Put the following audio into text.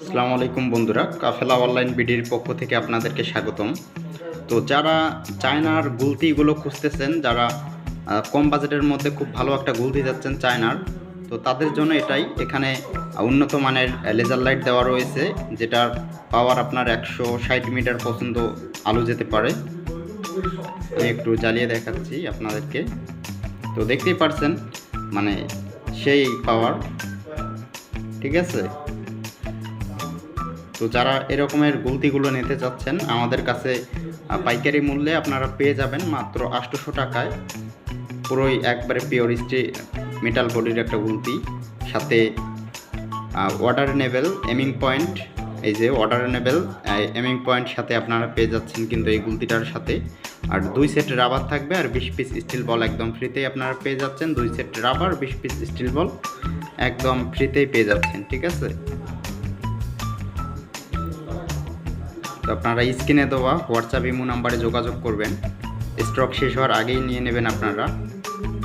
আসসালামু আলাইকুম বন্ধুরা, কাফেলা অনলাইন বিডির পক্ষ থেকে আপনাদেরকে স্বাগতম। তো যারা চায়নার গুলতিগুলো খুঁজতেছেন, যারা কম বাজেটের মধ্যে খুব ভালো একটা গুলতি যাচ্ছেন চায়নার, তো তাদের জন্য এখানে উন্নত মানের লেজার লাইট দেওয়া রয়েছে, যেটার পাওয়ার আপনার 160 মিটার পর্যন্ত আলো যেতে পারে। আমি একটু জ্বালিয়ে দেখাচ্ছি আপনাদেরকে। তো দেখতেই পারছেন মানে সেই পাওয়ার, ঠিক আছে। তো যারা এরকমের গুলতিগুলো নিতে চাচ্ছেন, আমাদের কাছে পাইকারি মূল্যে আপনারা পেয়ে যাবেন মাত্র 800 টাকায়। পুরোই একবারে পিওর মেটাল বডির একটা গুলতি, সাথে ওয়াটারেনেবল এমিং পয়েন্ট। এই যে ওয়াটারেনেবল এমিং পয়েন্ট সাথে আপনারা পেয়ে যাচ্ছেন কিন্তু এই গুলতিটার সাথে। আর 2 সেট রাবার থাকবে, আর 20 পিস স্টিল বল একদম ফ্রিতেই আপনারা পেয়ে যাচ্ছেন। 2 সেট রাবার, 20 পিস স্টিল বল একদম ফ্রিতেই পেয়ে যাচ্ছেন, ঠিক আছে। তো আপনারা স্ক্রিনে দেওয়া হোয়াটসঅ্যাপ ইমো নাম্বারে যোগাযোগ করবেন। স্টক শেষ হওয়ার আগেই নিয়ে নেবেন আপনারা।